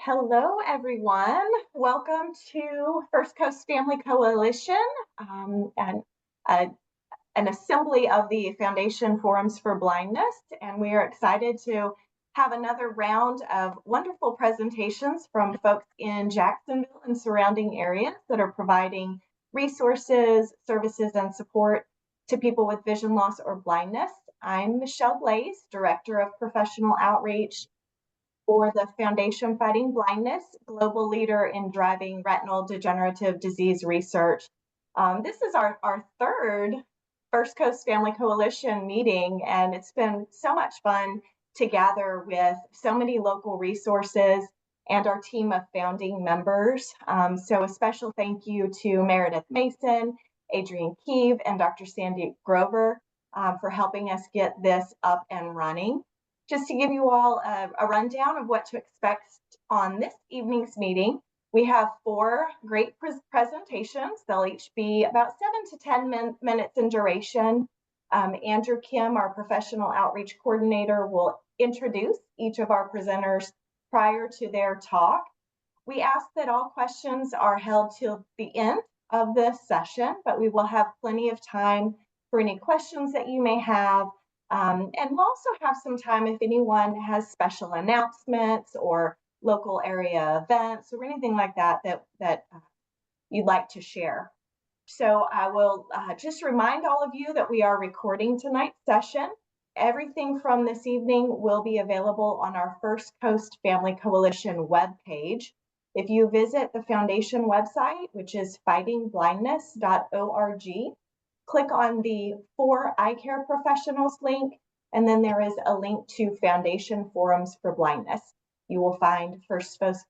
Hello, everyone. Welcome to First Coast Family Coalition and an assembly of the Foundation Forums for Blindness. And we are excited to have another round of wonderful presentations from folks in Jacksonville and surrounding areas that are providing resources, services, and support to people with vision loss or blindness. I'm Michelle Blaze, Director of Professional Outreach for the Foundation Fighting Blindness, global leader in driving retinal degenerative disease research. This is our third First Coast Family Coalition meeting, and it's been so much fun to gather with so many local resources and our team of founding members. So a special thank you to Meredith Mason, Adrienne Keeve, and Dr. Sandy Grover for helping us get this up and running. Just to give you all a rundown of what to expect on this evening's meeting, we have 4 great presentations. They'll each be about 7 to 10 minutes in duration. Andrew Kim, our professional outreach coordinator, will introduce each of our presenters prior to their talk. We ask that all questions are held till the end of this session, but we will have plenty of time for any questions that you may have. And we'll also have some time if anyone has special announcements or local area events or anything like that you'd like to share. So I will just remind all of you that we are recording tonight's session. Everything from this evening will be available on our First Coast Family Coalition webpage. If you visit the Foundation website, which is fightingblindness.org, click on the For Eye Care Professionals link, and then there is a link to Foundation Forums for Blindness. You will find First Coast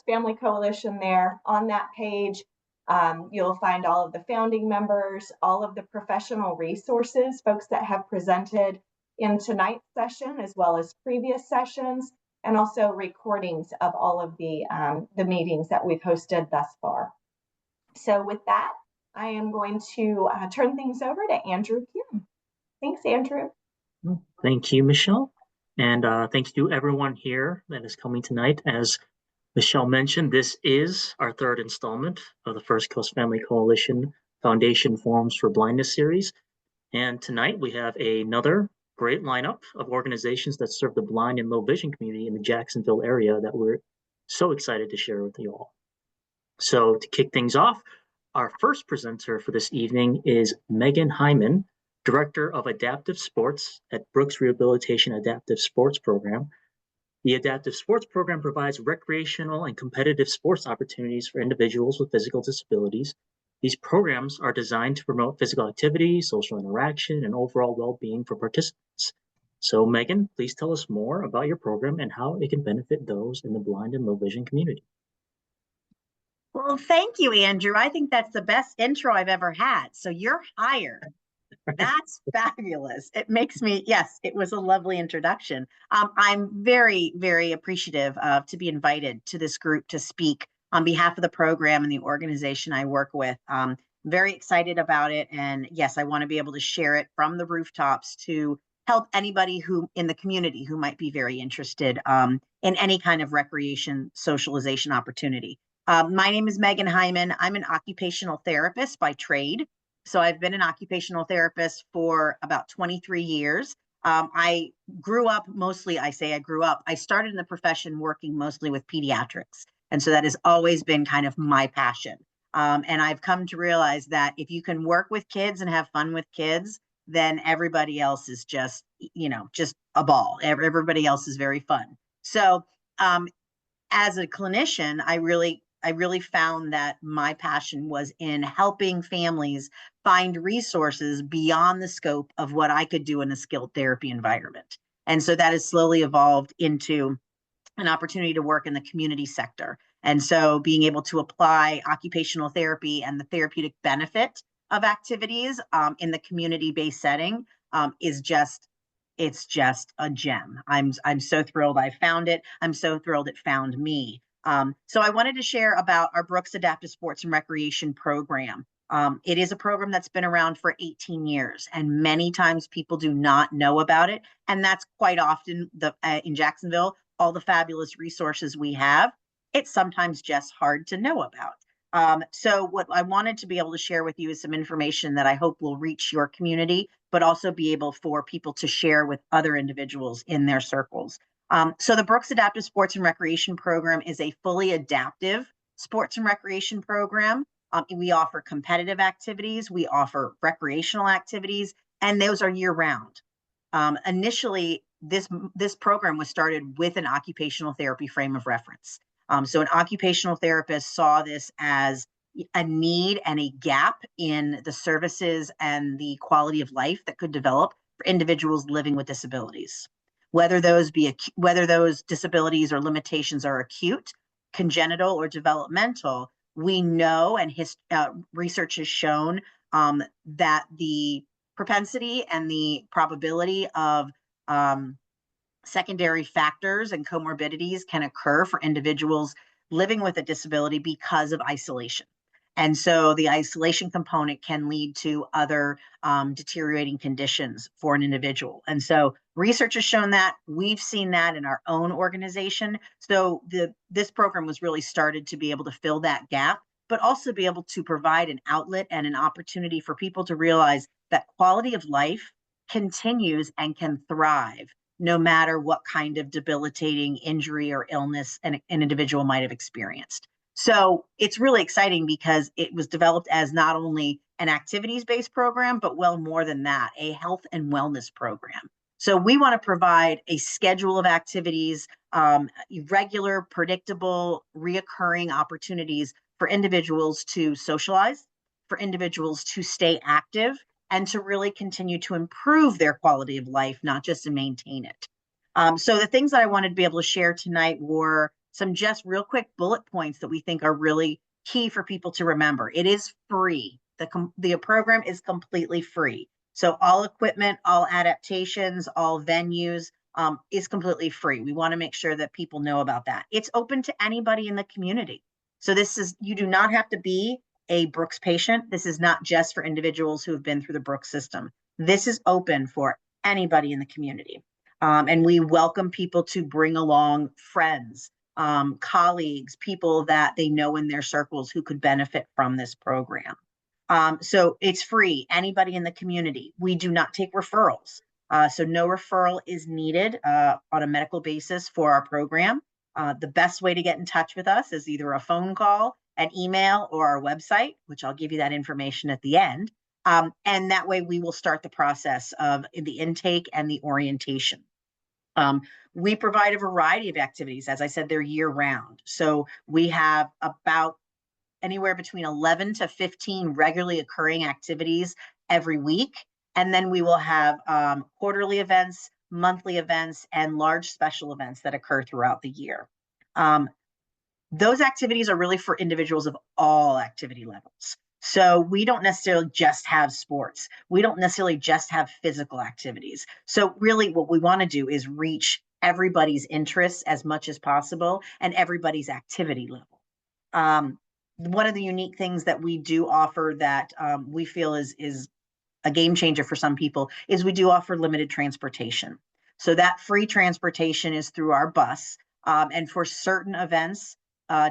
Family Coalition there on that page. You'll find all of the founding members, all of the professional resources, folks that have presented in tonight's session, as well as previous sessions, and also recordings of all of the meetings that we've hosted thus far. So with that, I am going to turn things over to Andrew Kim. Thanks, Andrew. Thank you, Michelle. And thanks to everyone here that is coming tonight. As Michelle mentioned, this is our 3rd installment of the First Coast Family Coalition Foundation Forums for Blindness series. And tonight we have another great lineup of organizations that serve the blind and low vision community in the Jacksonville area that we're so excited to share with you all. So to kick things off, our first presenter for this evening is Megan Hyman, Director of Adaptive Sports at Brooks Rehabilitation Adaptive Sports Program. The Adaptive Sports Program provides recreational and competitive sports opportunities for individuals with physical disabilities. These programs are designed to promote physical activity, social interaction, and overall well-being for participants. So Megan, please tell us more about your program and how it can benefit those in the blind and low vision community. Well, thank you, Andrew. I think that's the best intro I've ever had. So you're hired. That's fabulous. It makes me, yes, it was a lovely introduction. I'm very, very appreciative to be invited to this group to speak on behalf of the program and the organization I work with. Very excited about it. And yes, I want to be able to share it from the rooftops to help anybody who in the community who might be very interested in any kind of recreation socialization opportunity. My name is Megan Hyman. I'm an occupational therapist by trade. So I've been an occupational therapist for about 23 years. I grew up mostly, I started in the profession working mostly with pediatrics. And so that has always been kind of my passion. And I've come to realize that if you can work with kids and have fun with kids, then everybody else is just, just a ball. Everybody else is very fun. So as a clinician, I really found that my passion was in helping families find resources beyond the scope of what I could do in a skilled therapy environment. And so that has slowly evolved into an opportunity to work in the community sector. And so being able to apply occupational therapy and the therapeutic benefit of activities in the community-based setting it's just a gem. I'm so thrilled I found it. I'm so thrilled it found me. So I wanted to share about our Brooks Adaptive Sports and Recreation program. It is a program that's been around for 18 years, and many times people do not know about it. And that's quite often in Jacksonville, all the fabulous resources we have it's sometimes just hard to know about. So what I wanted to be able to share with you is some information that I hope will reach your community, but also be able for people to share with other individuals in their circles. So the Brooks Adaptive Sports and Recreation Program is a fully adaptive sports and recreation program. We offer competitive activities, we offer recreational activities, and those are year round. Initially, this program was started with an occupational therapy frame of reference. So an occupational therapist saw this as a need and a gap in the services and the quality of life that could develop for individuals living with disabilities. Whether those disabilities or limitations are acute, congenital, or developmental, we know and research has shown that the propensity and the probability of secondary factors and comorbidities can occur for individuals living with a disability because of isolation. And so the isolation component can lead to other deteriorating conditions for an individual. And so research has shown that. We've seen that in our own organization. So this program was really started to be able to fill that gap, but also be able to provide an outlet and an opportunity for people to realize that quality of life continues and can thrive no matter what kind of debilitating injury or illness an individual might have experienced. So it's really exciting because it was developed as not only an activities-based program, but well more than that, a health and wellness program. So we want to provide a schedule of activities, regular, predictable, reoccurring opportunities for individuals to socialize, for individuals to stay active, and to really continue to improve their quality of life, not just to maintain it. So the things that I wanted to be able to share tonight were some just real quick bullet points that we think are really key for people to remember. It is free. The program is completely free. So all equipment, all adaptations, all venues is completely free. We want to make sure that people know about that. It's open to anybody in the community. So you do not have to be a Brooks patient. This is not just for individuals who have been through the Brooks system. This is open for anybody in the community. And we welcome people to bring along friends, colleagues, people that they know in their circles who could benefit from this program. So it's free, anybody in the community. We do not take referrals. So no referral is needed on a medical basis for our program. The best way to get in touch with us is either a phone call, an email, or our website, which I'll give you that information at the end. And that way we will start the process of the intake and the orientation. We provide a variety of activities. As I said, they're year round. So we have about anywhere between 11 to 15 regularly occurring activities every week. And then we will have quarterly events, monthly events, and large special events that occur throughout the year. Those activities are really for individuals of all activity levels. So we don't necessarily just have sports. We don't necessarily just have physical activities. So really what we want to do is reach everybody's interests as much as possible and everybody's activity level. One of the unique things that we do offer that we feel is a game changer for some people is we do offer limited transportation. So that free transportation is through our bus. And for certain events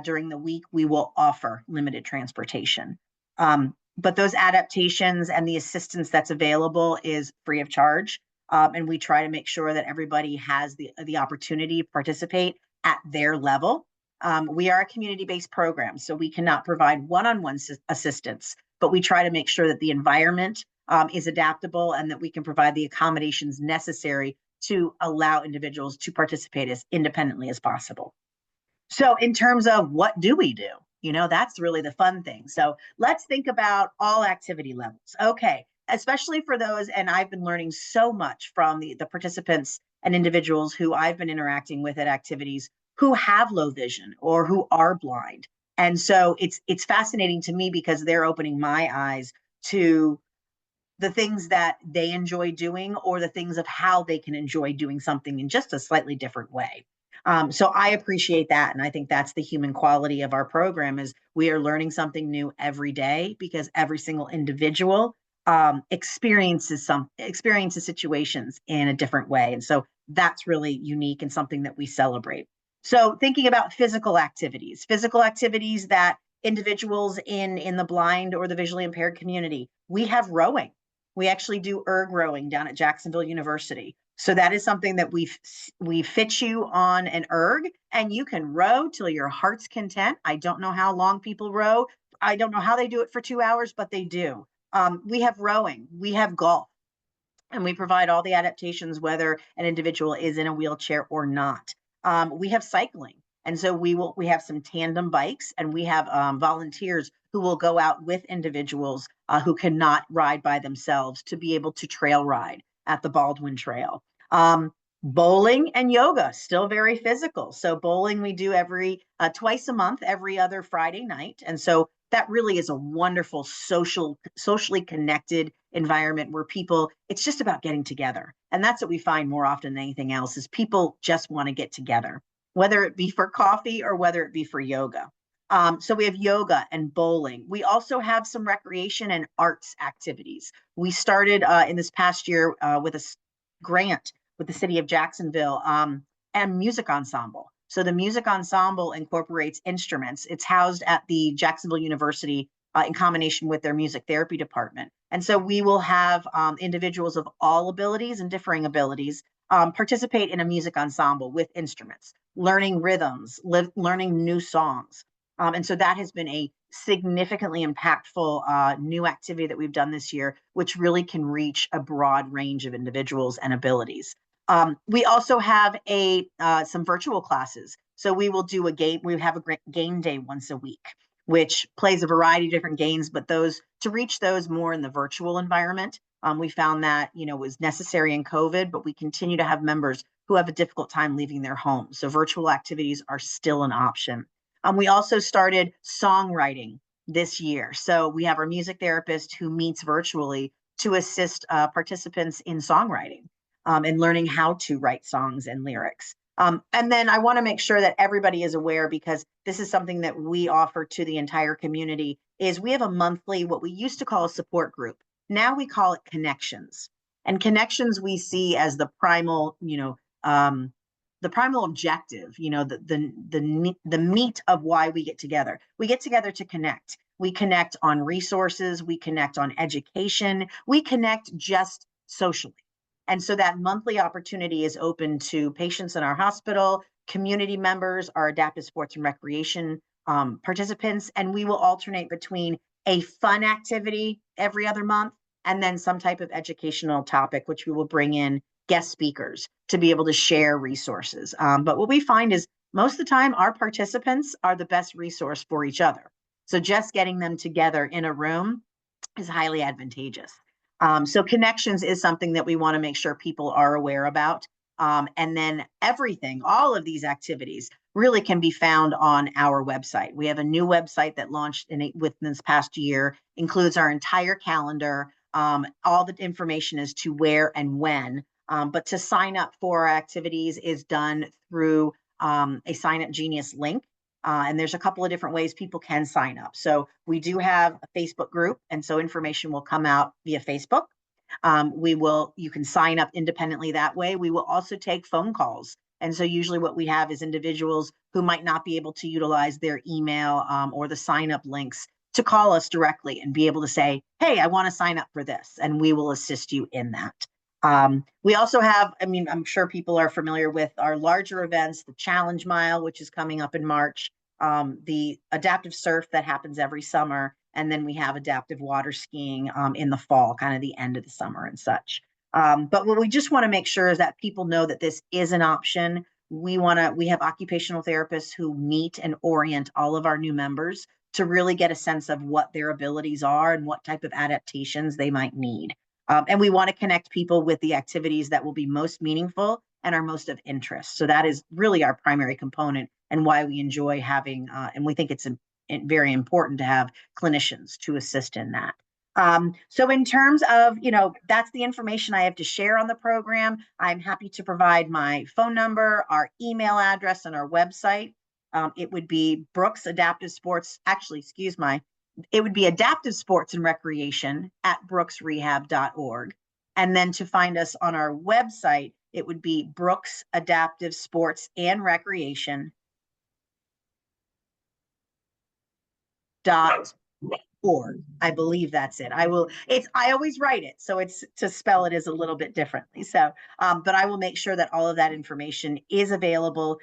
during the week, we will offer limited transportation. But those adaptations and the assistance that's available is free of charge. And we try to make sure that everybody has the opportunity to participate at their level. We are a community-based program, so we cannot provide one-on-one assistance, but we try to make sure that the environment is adaptable and that we can provide the accommodations necessary to allow individuals to participate as independently as possible. So in terms of what do we do? That's really the fun thing. So let's think about all activity levels. Okay, especially for those, and I've been learning so much from the participants and individuals who I've been interacting with at activities who have low vision or who are blind. And so it's fascinating to me because they're opening my eyes to the things that they enjoy doing or the things of how they can enjoy doing something in just a slightly different way. So I appreciate that. And I think that's the human quality of our program is we are learning something new every day because every single individual experiences situations in a different way. And so that's really unique and something that we celebrate. So thinking about physical activities that individuals in the blind or the visually impaired community, we have rowing. We actually do erg rowing down at Jacksonville University. So that is something that we fit you on an erg, and you can row till your heart's content. I don't know how long people row. I don't know how they do it for 2 hours, but they do. We have rowing, we have golf, and we provide all the adaptations, whether an individual is in a wheelchair or not. We have cycling. And so we have some tandem bikes, and we have volunteers who will go out with individuals who cannot ride by themselves to be able to trail ride at the Baldwin Trail. Bowling and yoga, still very physical. So bowling we do every twice a month, every other Friday night. And so that really is a wonderful socially connected environment where people, it's just about getting together. And that's what we find more often than anything else, is people just want to get together, whether it be for coffee or whether it be for yoga. So we have yoga and bowling. We also have some recreation and arts activities. We started in this past year with a grant with the city of Jacksonville and music ensemble. So the music ensemble incorporates instruments. It's housed at the Jacksonville University in combination with their music therapy department. And so we will have individuals of all abilities and differing abilities participate in a music ensemble with instruments, learning rhythms, learning new songs. And so that has been a significantly impactful new activity that we've done this year, which really can reach a broad range of individuals and abilities. We also have some virtual classes. So we will do a game. We have a game day once a week, which plays a variety of different games, but to reach those more in the virtual environment. We found that, was necessary in COVID, but we continue to have members who have a difficult time leaving their homes. So virtual activities are still an option. We also started songwriting this year. So we have our music therapist who meets virtually to assist participants in songwriting and learning how to write songs and lyrics. And then I want to make sure that everybody is aware, because this is something that we offer to the entire community, is we have a monthly, what we used to call a support group. Now we call it connections. And connections we see as the primal, the primal objective, the meat of why we get together. We get together to connect. We connect on resources. We connect on education. We connect just socially. And so that monthly opportunity is open to patients in our hospital, community members, our adaptive sports and recreation participants, and we will alternate between a fun activity every other month and then some type of educational topic, which we will bring in guest speakers to be able to share resources. But what we find is most of the time our participants are the best resource for each other. So just getting them together in a room is highly advantageous. So connections is something that we want to make sure people are aware about. And then all of these activities really can be found on our website. We have a new website that launched within this past year, includes our entire calendar, all the information as to where and when. But to sign up for our activities is done through a Sign Up Genius link. And there's a couple of different ways people can sign up. So we do have a Facebook group, and so information will come out via Facebook. You can sign up independently that way. We will also take phone calls. And so usually what we have is individuals who might not be able to utilize their email or the sign up links to call us directly and be able to say, hey, I want to sign up for this, and we will assist you in that. We also have, I'm sure people are familiar with our larger events, the Challenge Mile, which is coming up in March, the adaptive surf that happens every summer, and then we have adaptive water skiing in the fall, kind of the end of the summer and such. But what we just want to make sure is that people know that this is an option. We have occupational therapists who meet and orient all of our new members to really get a sense of what their abilities are and what type of adaptations they might need. And we want to connect people with the activities that will be most meaningful and are most of interest. So that is really our primary component and why we enjoy having, and we think it's very important to have clinicians to assist in that. So in terms of, that's the information I have to share on the program. I'm happy to provide my phone number, our email address, and our website. It would be Brooks Adaptive Sports, it would be Adaptive Sports and Recreation at brooksrehab.org. And then to find us on our website, it would be Brooks Adaptive Sports and Recreation .org. I believe that's it. I always write it, so it's to spell it is a little bit differently. So, but I will make sure that all of that information is available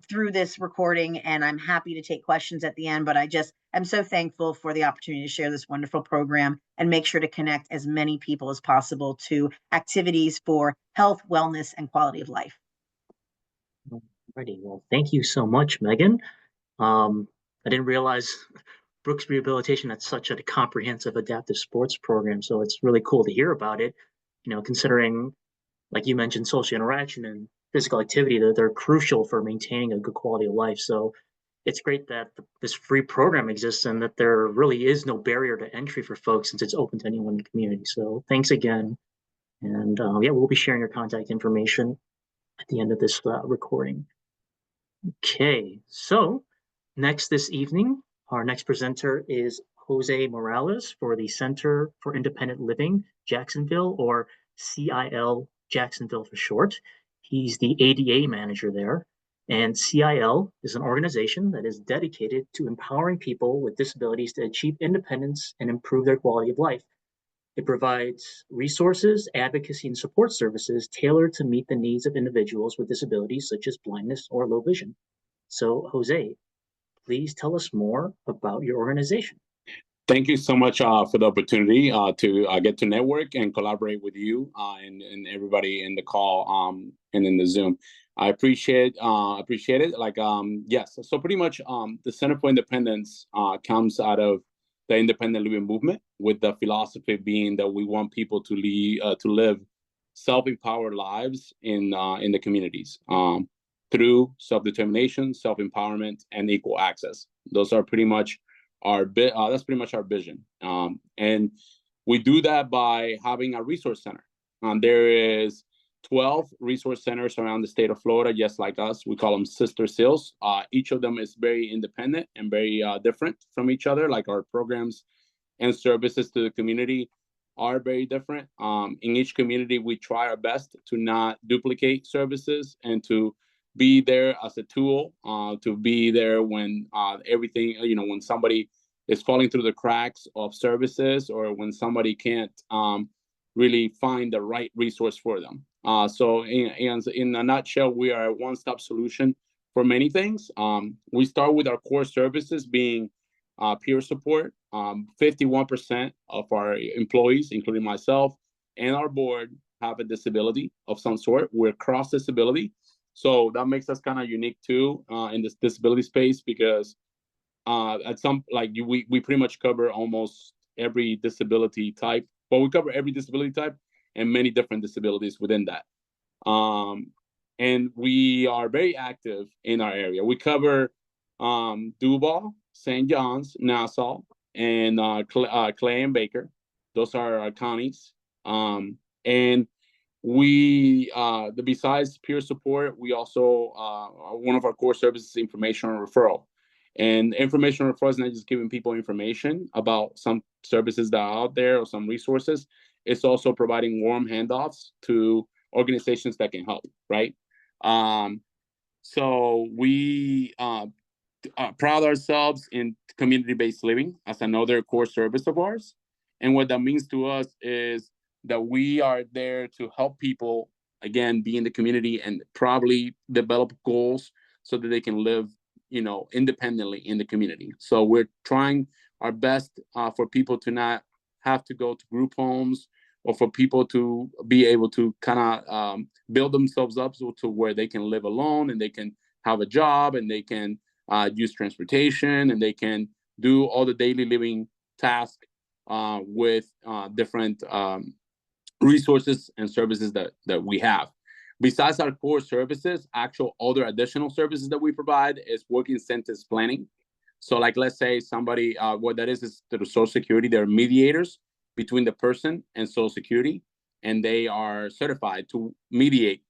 through this recording, and I'm happy to take questions at the end. But I just am so thankful for the opportunity to share this wonderful program and make sure to connect as many people as possible to activities for health, wellness, and quality of life. Alrighty, well, thank you so much, Megan. I didn't realize Brooks Rehabilitation had such a comprehensive adaptive sports program, so it's really cool to hear about it. Considering, like you mentioned, social interaction and physical activity, they're crucial for maintaining a good quality of life. So it's great that this free program exists and that there really is no barrier to entry for folks since it's open to anyone in the community. So thanks again. And yeah, we'll be sharing your contact information at the end of this recording. Okay, so next this evening, our next presenter is Jose Morales for the Center for Independent Living, Jacksonville, or CIL Jacksonville for short. He's the ADA manager there. And CIL is an organization that is dedicated to empowering people with disabilities to achieve independence and improve their quality of life. It provides resources, advocacy, and support services tailored to meet the needs of individuals with disabilities such as blindness or low vision. So, Jose, please tell us more about your organization. Thank you so much for the opportunity to get to network and collaborate with you and everybody in the call and in the Zoom. I appreciate it. Like yes, so pretty much the Center for Independence comes out of the independent living movement, with the philosophy being that we want people to live self-empowered lives in the communities through self-determination, self-empowerment, and equal access. Those are pretty much that's pretty much our vision. And we do that by having a resource center. There is 12 resource centers around the state of Florida, just like us. We call them sister CILs. Each of them is very independent and very different from each other. Like our programs and services to the community are very different. In each community, we try our best to not duplicate services and to be there as a tool, to be there when everything, when somebody is falling through the cracks of services, or when somebody can't really find the right resource for them. So in a nutshell, we are a one-stop solution for many things. We start with our core services being peer support. 51% of our employees, including myself and our board, have a disability of some sort. We're cross disability. So that makes us kind of unique too in this disability space, because we pretty much cover almost every disability type. But we cover every disability type and many different disabilities within that. And we are very active in our area. We cover Duval, St. John's, Nassau, and Clay and Baker. Those are our counties. And we, besides peer support, we also, one of our core services is information referral. And information referral is not just giving people information about some services that are out there or some resources. It's also providing warm handoffs to organizations that can help, right? So we proud ourselves in community-based living as another core service of ours. And what that means to us is that we are there to help people, again, be in the community and probably develop goals so that they can live, independently in the community. So we're trying our best for people to not have to go to group homes, or for people to be able to kind of build themselves up to where they can live alone and they can have a job and they can use transportation and they can do all the daily living tasks with different resources and services that we have. Besides our core services, actual other additional services that we provide is work incentives planning. So like, let's say somebody, what that is through Social Security, they're mediators between the person and Social Security, and they are certified to mediate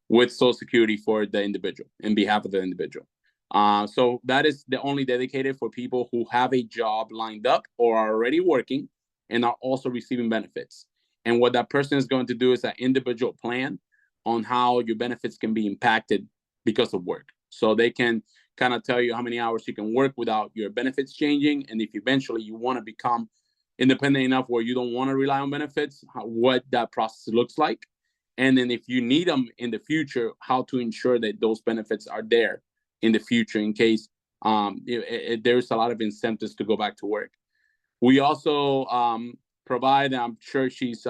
with Social Security for the individual, in behalf of the individual. So that is the only dedicated for people who have a job lined up or are already working and are also receiving benefits. And what that person is going to do is an individual plan on how your benefits can be impacted because of work. So they can kind of tell you how many hours you can work without your benefits changing. And if eventually you want to become independent enough where you don't want to rely on benefits, what that process looks like. And then if you need them in the future, how to ensure that those benefits are there in the future in case there's a lot of incentives to go back to work. We also provide, I'm sure she's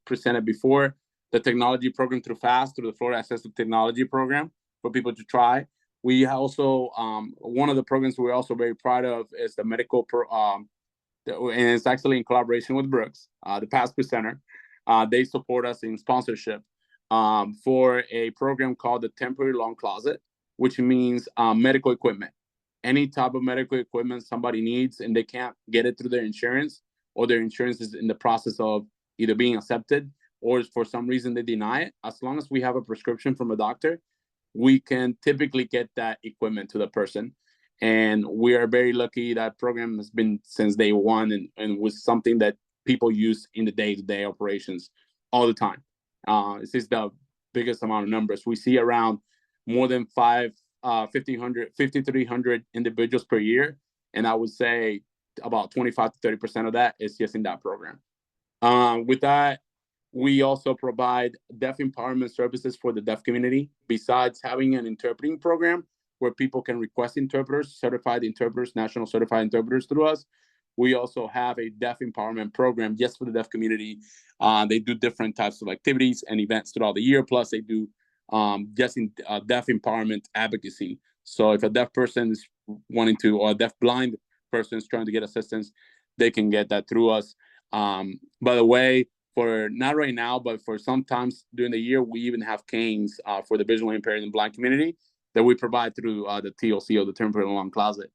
presented before, the technology program through FAST, through the Florida Assistive Technology Program for people to try. We also, one of the programs we're also very proud of is the medical, and it's actually in collaboration with Brooks, the past presenter. They support us in sponsorship for a program called the Temporary Loan Closet, which means medical equipment. Any type of medical equipment somebody needs and they can't get it through their insurance, or their insurance is in the process of either being accepted or for some reason they deny it, as long as we have a prescription from a doctor, we can typically get that equipment to the person. And we are very lucky that program has been since day one and was something that people use in the day-to-day operations all the time. This is the biggest amount of numbers. We see around more than 5,300 individuals per year. And I would say about 25 to 30% of that is just in that program. With that, we also provide deaf empowerment services for the deaf community. Besides having an interpreting program where people can request interpreters, certified interpreters, national certified interpreters through us, we also have a deaf empowerment program just for the deaf community. They do different types of activities and events throughout the year. Plus, they do deaf empowerment advocacy. So if a deaf person is wanting to, or a deaf blind person is trying to get assistance, they can get that through us. By the way, for not right now, but for sometimes during the year, we even have canes for the visually impaired and blind community that we provide through the TLC, or the Temporary Loan Closet.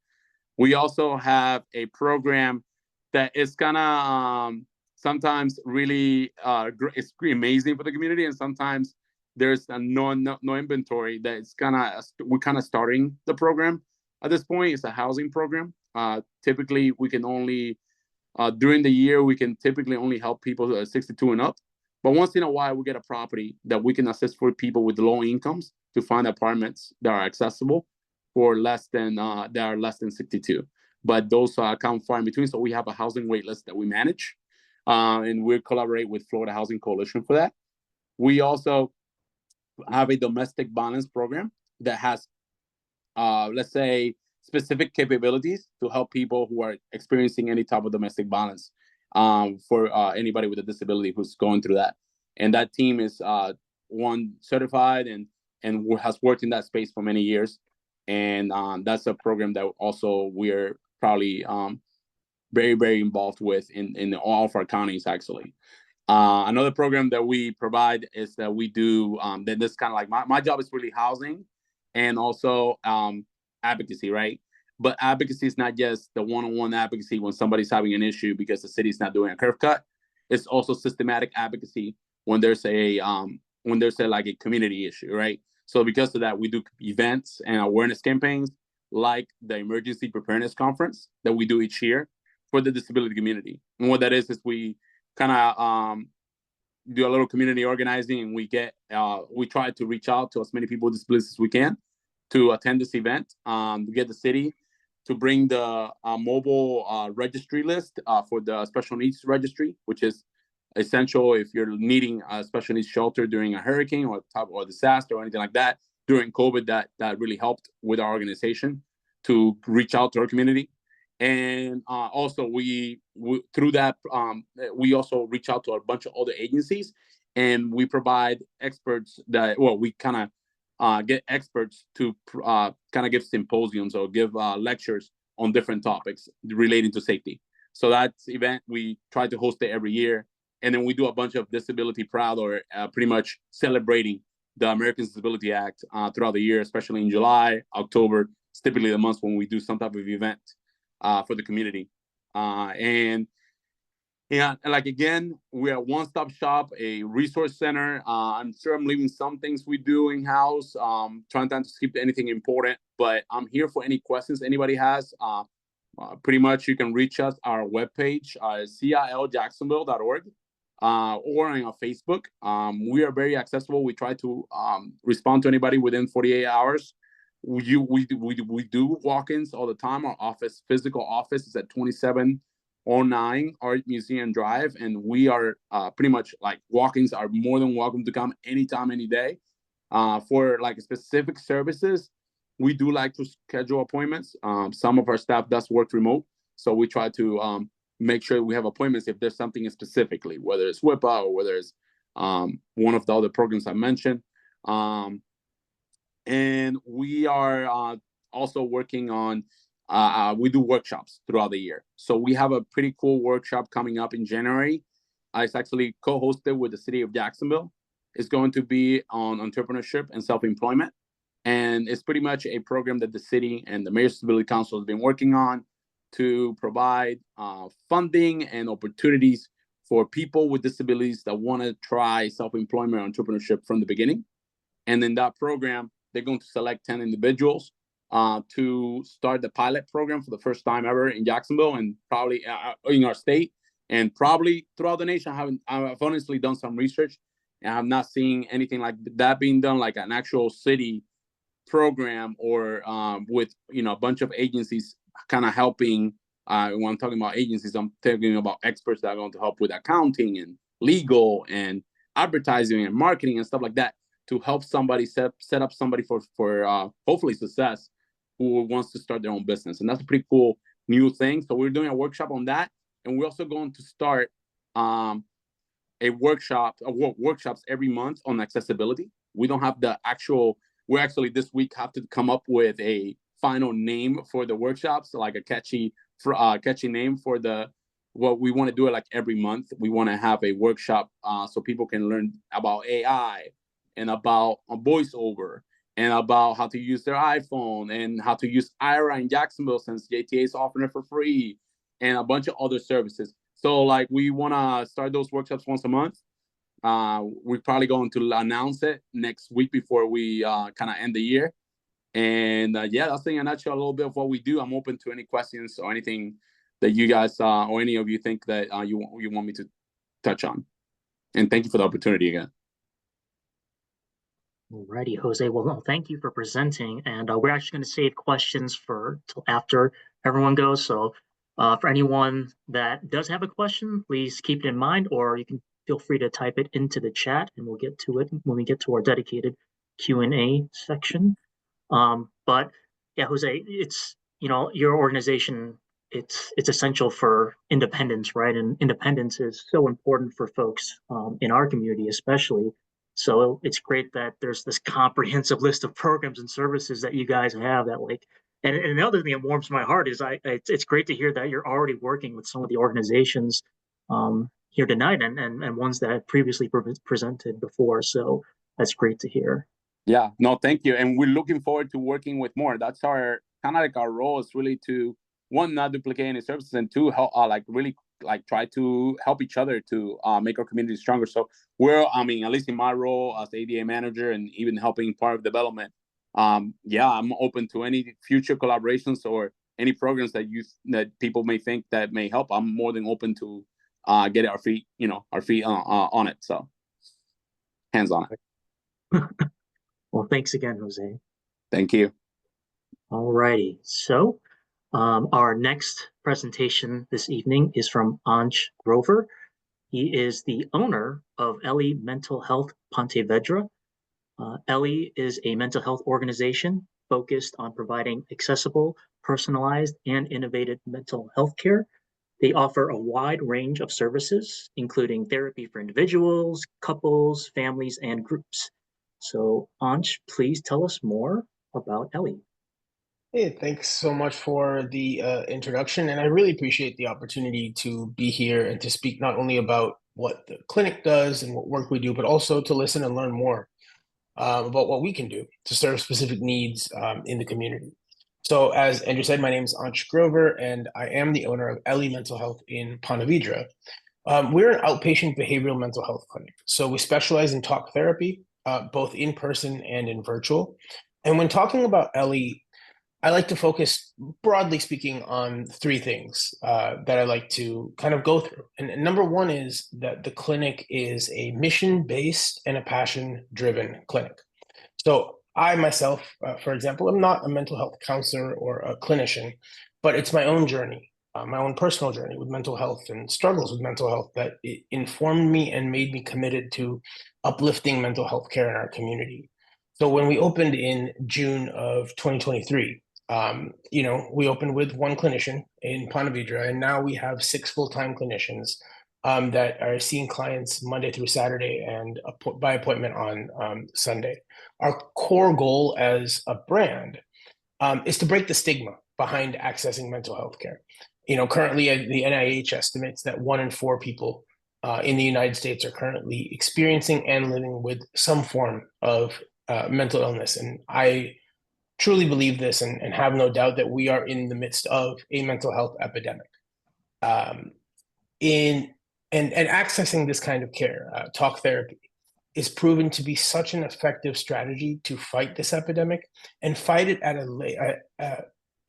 We also have a program that is kind of sometimes really it's pretty amazing for the community, and sometimes there's no inventory. That it's we're kind of starting the program at this point. It's a housing program. Typically, we can only during the year we can typically only help people 62 and up. But once in a while, we get a property that we can assist for people with low incomes to find apartments that are accessible for less than 62. But those count far in between. So we have a housing wait list that we manage, and we collaborate with Florida Housing Coalition for that. We also have a domestic violence program that has, let's say, specific capabilities to help people who are experiencing any type of domestic violence, for anybody with a disability who's going through that. And that team is certified and has worked in that space for many years. And that's a program that also we're probably very, very involved with in all of our counties, actually. Another program that we provide is that we do, that this kind of like, my job is really housing and also advocacy, right? But advocacy is not just the one-on-one advocacy when somebody's having an issue because the city's not doing a curve cut. It's also systematic advocacy when there's a like a community issue, right? So because of that, we do events and awareness campaigns like the Emergency Preparedness Conference that we do each year for the disability community. And what that is we kind of do a little community organizing, and we try to reach out to as many people with disabilities as we can to attend this event, to get the city to bring the mobile registry list for the special needs registry, which is essential if you're needing a special needs shelter during a hurricane or disaster or anything like that. During COVID, that really helped with our organization to reach out to our community. And also we through that, we also reach out to a bunch of other agencies, and we provide experts we kind of get experts to kind of give symposiums or give lectures on different topics relating to safety. So that's event, we try to host it every year. And then we do a bunch of Disability Proud, or pretty much celebrating the Americans with Disability Act throughout the year, especially in July, October. It's typically the months when we do some type of event for the community. And like, again, we're a one-stop shop, a resource center. I'm sure I'm leaving some things we do in-house, trying not to skip anything important, but I'm here for any questions anybody has. Pretty much you can reach us our webpage, ciljacksonville.org. or on our Facebook. We are very accessible. We try to respond to anybody within 48 hours. We do walk-ins all the time. Our physical office is at 2709 Art Museum Drive, and we are pretty much like walk-ins are more than welcome to come anytime, any day. For like specific services, we do like to schedule appointments. Some of our staff does work remote, so we try to make sure we have appointments if there's something specifically, whether it's WIPA or whether it's one of the other programs I mentioned. And we are also working on, we do workshops throughout the year. So we have a pretty cool workshop coming up in January. It's actually co-hosted with the city of Jacksonville. It's going to be on entrepreneurship and self-employment. And it's pretty much a program that the city and the Mayor's Stability Council has been working on to provide funding and opportunities for people with disabilities that want to try self-employment or entrepreneurship from the beginning. And in that program, they're going to select 10 individuals to start the pilot program for the first time ever in Jacksonville and probably in our state and probably throughout the nation. I've honestly done some research and I'm not seeing anything like that being done, like an actual city program or with a bunch of agencies kind of helping. When I'm talking about agencies, I'm talking about experts that are going to help with accounting and legal and advertising and marketing and stuff like that, to help somebody set up somebody for hopefully success who wants to start their own business. And that's a pretty cool new thing. So we're doing a workshop on that. And we're also going to start workshops every month on accessibility. We don't have the actual, we actually this week have to come up with a final name for the workshops, like a catchy name for what we want to do it like every month. We want to have a workshop so people can learn about AI and about a voiceover and about how to use their iPhone and how to use IRA in Jacksonville since JTA is offering it for free and a bunch of other services. So like we want to start those workshops once a month. We're probably going to announce it next week before we kind of end the year. And yeah, that's in a nutshell a little bit of what we do. I'm open to any questions or anything that you guys or any of you think that you want me to touch on. And thank you for the opportunity again. Alrighty, Jose. Well, no, thank you for presenting. And we're actually going to save questions till after everyone goes. So for anyone that does have a question, please keep it in mind, or you can feel free to type it into the chat and we'll get to it when we get to our dedicated Q&A section. But yeah, Jose, it's, your organization, it's essential for independence, right? And independence is so important for folks in our community, especially. So it's great that there's this comprehensive list of programs and services that you guys have that and another thing that warms my heart is it's great to hear that you're already working with some of the organizations here tonight and ones that have previously presented before. So that's great to hear. Yeah, no, thank you. And we're looking forward to working with more. That's our kind of like our role is really to, one, not duplicate any services, and two, help really try to help each other to make our community stronger. So at least in my role as ADA manager and even helping part of development, yeah, I'm open to any future collaborations or any programs that people may think that may help. I'm more than open to get our feet on it. So hands on it. Well, thanks again, Jose. Thank you. All righty. So our next presentation this evening is from Ansh Grover. He is the owner of Ellie Mental Health Ponte Vedra. Ellie is a mental health organization focused on providing accessible, personalized, and innovative mental health care. They offer a wide range of services, including therapy for individuals, couples, families, and groups. So, Ansh, please tell us more about Ellie. Hey, thanks so much for the introduction. And I really appreciate the opportunity to be here and to speak not only about what the clinic does and what work we do, but also to listen and learn more about what we can do to serve specific needs in the community. So as Andrew said, my name is Ansh Grover, and I am the owner of Ellie Mental Health in Ponte Vedra. We're an outpatient behavioral mental health clinic. So we specialize in talk therapy, both in person and in virtual. And when talking about Ellie, I like to focus, broadly speaking, on three things that I like to kind of go through. And number one is that the clinic is a mission-based and a passion-driven clinic. So I myself, for example, am not a mental health counselor or a clinician, but it's my own journey, my own personal journey with mental health and struggles with mental health that it informed me and made me committed to uplifting mental health care in our community. So when we opened in June of 2023, we opened with one clinician in Ponte, Vedra, and now we have 6 full-time clinicians that are seeing clients Monday through Saturday and by appointment on Sunday. Our core goal as a brand is to break the stigma behind accessing mental health care. Currently the NIH estimates that 1 in 4 people in the United States are currently experiencing and living with some form of mental illness. And I truly believe this and have no doubt that we are in the midst of a mental health epidemic. And accessing this kind of care, talk therapy, is proven to be such an effective strategy to fight this epidemic and fight it at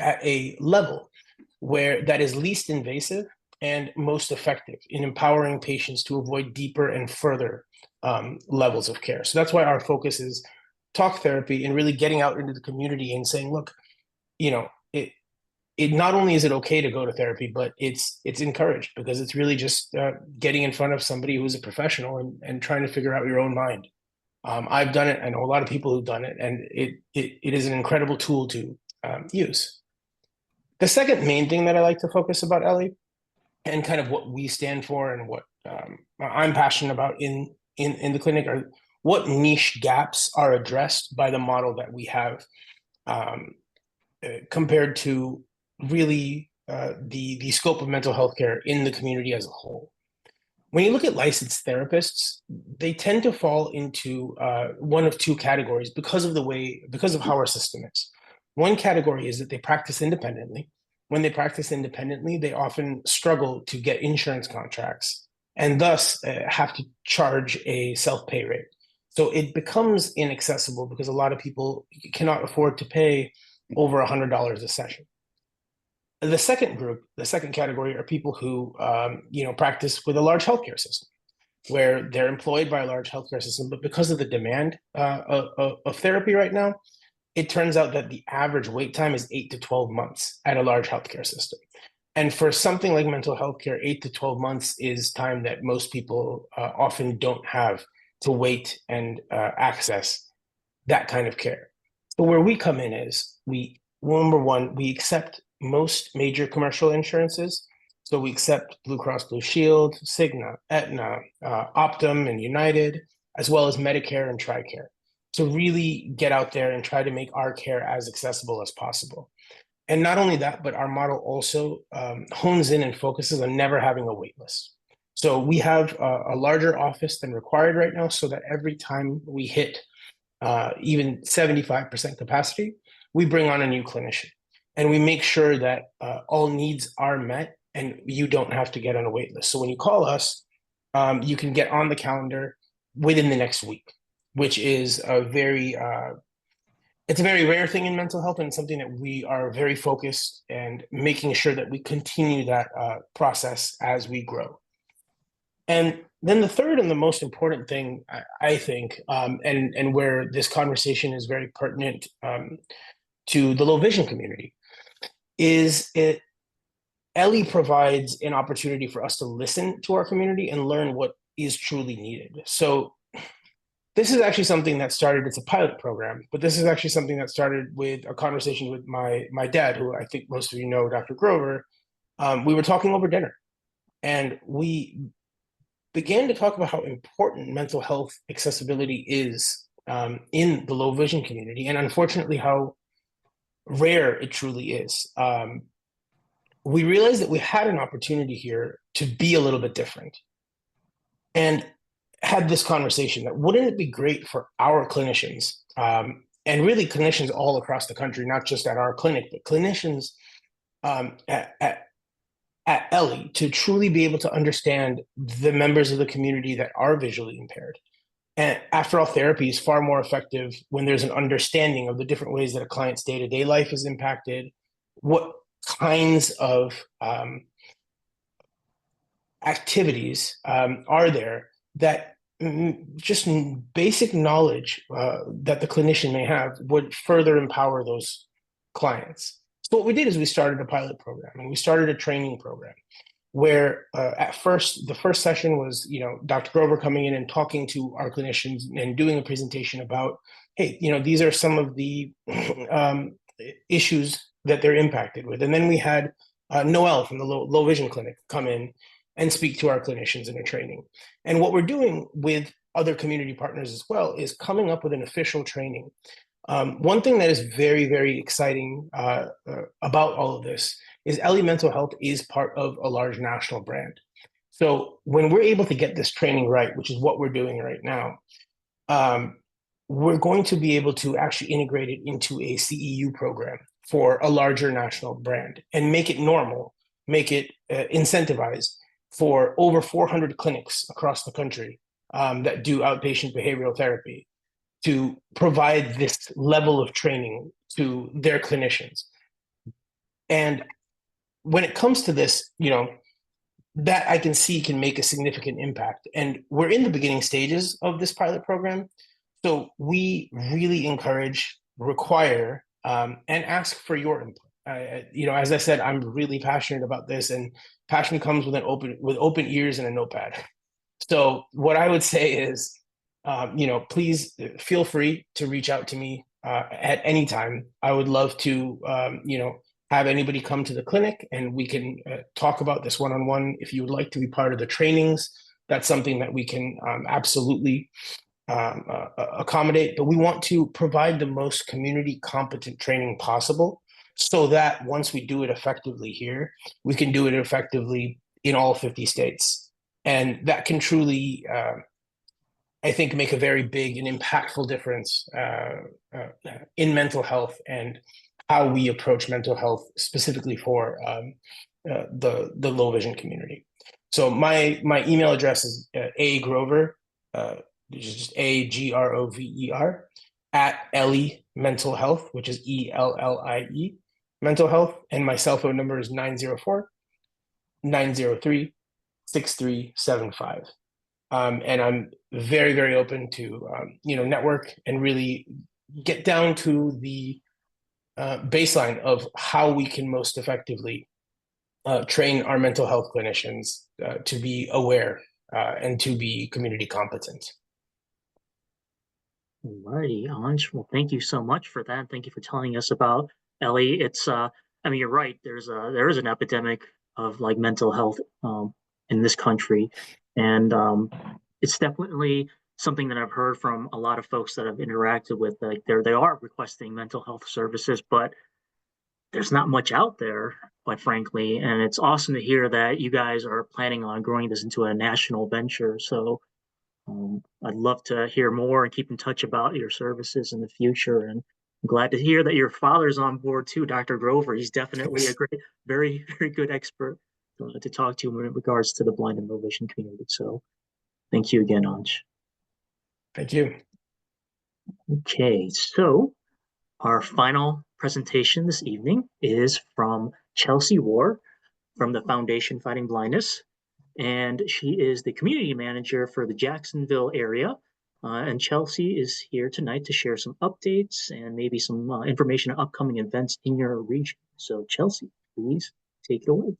a level where that is least invasive and most effective in empowering patients to avoid deeper and further levels of care. So that's why our focus is talk therapy and really getting out into the community and saying, look, it not only is it okay to go to therapy, but it's encouraged, because it's really just getting in front of somebody who's a professional and trying to figure out your own mind. I've done it. I know a lot of people who've done it, and it is an incredible tool to use. The second main thing that I like to focus about, Ellie, and kind of what we stand for and what I'm passionate about in the clinic, are what niche gaps are addressed by the model that we have compared to really the scope of mental health care in the community as a whole. When you look at licensed therapists, they tend to fall into one of two categories because of how our system is. One category is that they practice independently. When they practice independently, they often struggle to get insurance contracts and thus have to charge a self-pay rate. So it becomes inaccessible because a lot of people cannot afford to pay over $100 a session. The second category are people who practice with a large healthcare system, where they're employed by a large healthcare system, but because of the demand of therapy right now, it turns out that the average wait time is 8 to 12 months at a large healthcare system. And for something like mental health care, 8 to 12 months is time that most people often don't have to wait and access that kind of care. So where we come in is number one, we accept most major commercial insurances. So we accept Blue Cross Blue Shield, Cigna, Aetna, Optum, and United, as well as Medicare and TRICARE, to really get out there and try to make our care as accessible as possible. And not only that, but our model also hones in and focuses on never having a wait list. So we have a larger office than required right now, so that every time we hit even 75% capacity, we bring on a new clinician. And we make sure that all needs are met and you don't have to get on a wait list. So when you call us, you can get on the calendar within the next week, which is it's a very rare thing in mental health, and something that we are very focused and making sure that we continue that process as we grow. And then the third and the most important thing, I think, and where this conversation is very pertinent to the low vision community, is Ellie provides an opportunity for us to listen to our community and learn what is truly needed. So this is actually something that started, it's a pilot program, but this is actually something that started with a conversation with my dad, who I think most of you know, Dr. Grover. We were talking over dinner, and we began to talk about how important mental health accessibility is in the low vision community, and unfortunately how rare it truly is. We realized that we had an opportunity here to be a little bit different, and had this conversation that wouldn't it be great for our clinicians, and really clinicians all across the country, not just at our clinic, but clinicians at Ellie, to truly be able to understand the members of the community that are visually impaired, And after all, therapy is far more effective when there's an understanding of the different ways that a client's day-to-day life is impacted, what kinds of activities are there that just basic knowledge that the clinician may have would further empower those clients. So what we did is we started a pilot program and we started a training program where at first, the first session was, Dr. Grover coming in and talking to our clinicians and doing a presentation about, hey, these are some of the issues that they're impacted with. And then we had Noel from the low vision clinic come in and speak to our clinicians in a training. And what we're doing with other community partners as well is coming up with an official training. One thing that is very, very exciting about all of this is Ellie Mental Health is part of a large national brand. So when we're able to get this training right, which is what we're doing right now, we're going to be able to actually integrate it into a CEU program for a larger national brand and make it normal, make it incentivized for over 400 clinics across the country that do outpatient behavioral therapy to provide this level of training to their clinicians. And when it comes to this, that I can see can make a significant impact. And we're in the beginning stages of this pilot program. So we really encourage, require, and ask for your input. As I said, I'm really passionate about this, and passion comes with open ears and a notepad. So what I would say is, please feel free to reach out to me at any time. I would love to, have anybody come to the clinic and we can talk about this one-on-one. If you would like to be part of the trainings, that's something that we can absolutely accommodate. But we want to provide the most community competent training possible so that once we do it effectively here, we can do it effectively in all 50 states. And that can truly, I think, make a very big and impactful difference in mental health and how we approach mental health specifically for the low vision community. So my email address is agrover, which is just AGROVER, at Ellie Mental Health, which is ELLIE Mental Health. And my cell phone number is 904-903-6375. And I'm very, very open to, network and really get down to the baseline of how we can most effectively train our mental health clinicians to be aware and to be community competent. Alrighty, Ansh. Well, thank you so much for that. Thank you for telling us about Ellie. It's you're right. There is an epidemic of like mental health in this country, and it's definitely something that I've heard from a lot of folks that I've interacted with. Like they are requesting mental health services, but there's not much out there, quite frankly. And it's awesome to hear that you guys are planning on growing this into a national venture. So I'd love to hear more and keep in touch about your services in the future. And I'm glad to hear that your father's on board too, Dr. Grover. He's definitely a great, very, very good expert to talk to in regards to the blind and low vision community. So thank you again, Ansh. Thank you. Okay, so our final presentation this evening is from Chelsea Warr from the Foundation Fighting Blindness. And she is the community manager for the Jacksonville area. And Chelsea is here tonight to share some updates and maybe some information on upcoming events in your region. So Chelsea, please take it away.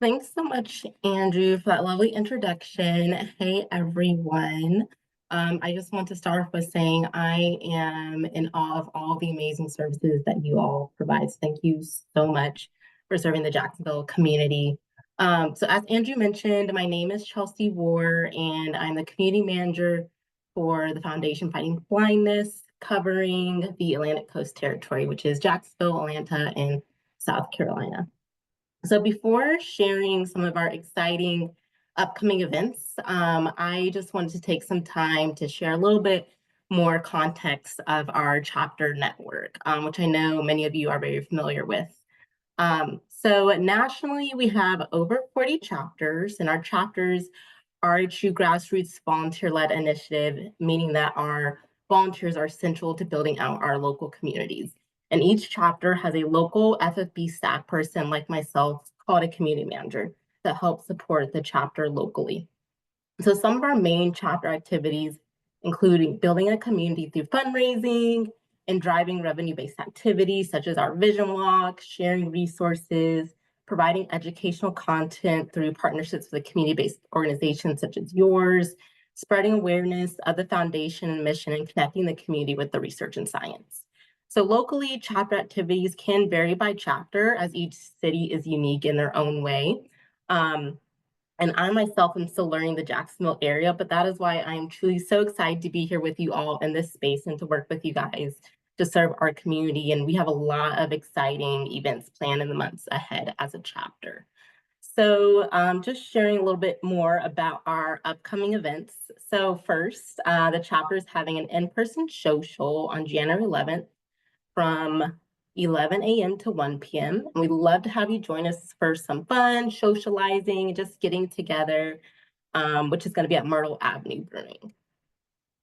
Thanks so much, Andrew, for that lovely introduction. Hey, everyone. I just want to start off with saying I am in awe of all the amazing services that you all provide. So thank you so much for serving the Jacksonville community. So as Andrew mentioned, my name is Chelsea Warr, and I'm the community manager for the Foundation Fighting Blindness, covering the Atlantic Coast Territory, which is Jacksonville, Atlanta, and South Carolina. So before sharing some of our exciting upcoming events, I just wanted to take some time to share a little bit more context of our chapter network, which I know many of you are very familiar with. So nationally, we have over 40 chapters, and our chapters are a true grassroots volunteer-led initiative, meaning that our volunteers are central to building out our local communities. And each chapter has a local FFB staff person like myself called a community manager that helps support the chapter locally. So some of our main chapter activities including building a community through fundraising and driving revenue-based activities such as our vision walk, sharing resources, providing educational content through partnerships with community-based organizations such as yours, spreading awareness of the foundation and mission, and connecting the community with the research and science. So locally, chapter activities can vary by chapter as each city is unique in their own way. And I myself am still learning the Jacksonville area, but that is why I am truly so excited to be here with you all in this space and to work with you guys to serve our community. And we have a lot of exciting events planned in the months ahead as a chapter. So just sharing a little bit more about our upcoming events. So first, the chapter is having an in-person social on January 11th from 11 a.m. to 1 p.m. And we'd love to have you join us for some fun, socializing, just getting together, which is going to be at Myrtle Avenue Brewing.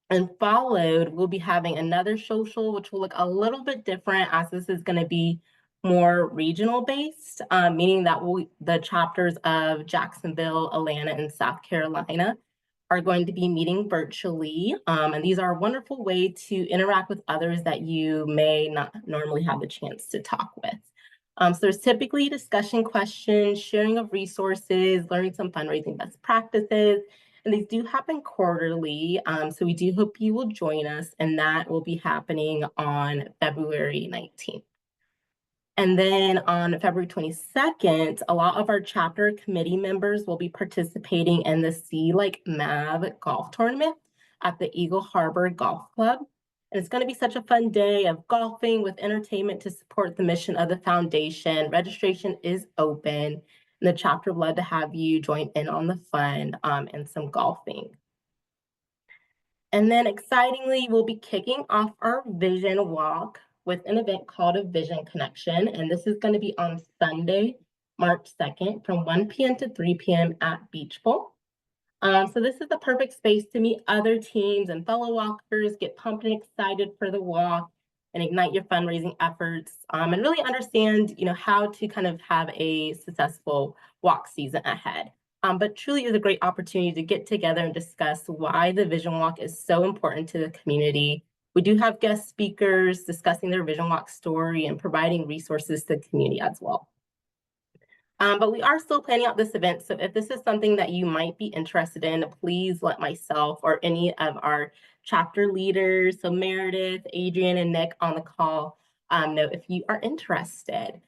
And followed, we'll be having another social, which will look a little bit different as this is going to be more regional based, meaning that the chapters of Jacksonville, Atlanta, and South Carolina are going to be meeting virtually. And these are a wonderful way to interact with others that you may not normally have the chance to talk with. So there's typically discussion questions, sharing of resources, learning some fundraising best practices, and these do happen quarterly. So we do hope you will join us, and that will be happening on February 19th. And then on February 22nd, a lot of our chapter committee members will be participating in the Sea Like Mav golf tournament at the Eagle Harbor Golf Club. And it's going to be such a fun day of golfing with entertainment to support the mission of the foundation. Registration is open, and the chapter would love to have you join in on the fun and some golfing. And then excitingly, we'll be kicking off our vision walk with an event called a Vision Connection. And this is going to be on Sunday, March 2nd from 1 p.m. to 3 p.m. at Beach Bowl. So this is the perfect space to meet other teams and fellow walkers, get pumped and excited for the walk and ignite your fundraising efforts, and really understand, how to kind of have a successful walk season ahead. But truly is a great opportunity to get together and discuss why the Vision Walk is so important to the community. We do have guest speakers discussing their Vision Walk story and providing resources to the community as well. But we are still planning out this event. So if this is something that you might be interested in, please let myself or any of our chapter leaders, so Meredith, Adrian, and Nick on the call, know if you are interested.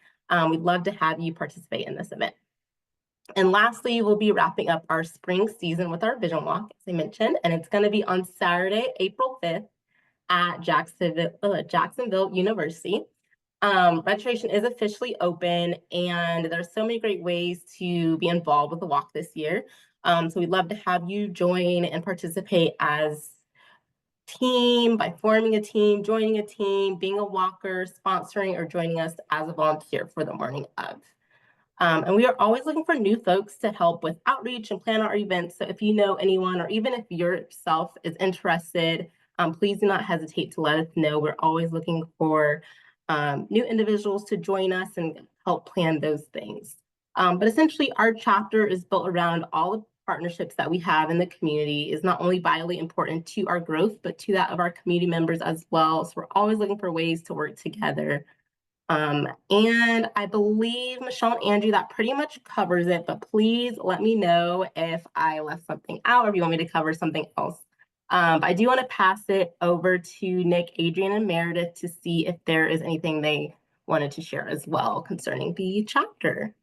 We'd love to have you participate in this event. And lastly, we'll be wrapping up our spring season with our Vision Walk, as I mentioned, and it's going to be on Saturday, April 5th at Jacksonville University. Registration is officially open, and there's so many great ways to be involved with the walk this year. So we'd love to have you join and participate as team by forming a team, joining a team, being a walker, sponsoring, or joining us as a volunteer for the morning of. And we are always looking for new folks to help with outreach and plan our events. So if you know anyone, or even if yourself is interested, please do not hesitate to let us know. We're always looking for new individuals to join us and help plan those things. But essentially, our chapter is built around all the partnerships that we have in the community. Is not only vitally important to our growth, but to that of our community members as well. So we're always looking for ways to work together. And I believe, Michelle and Andrew, that pretty much covers it, but please let me know if I left something out or if you want me to cover something else. I do want to pass it over to Nick, Adrian, and Meredith to see if there is anything they wanted to share as well concerning the chapter.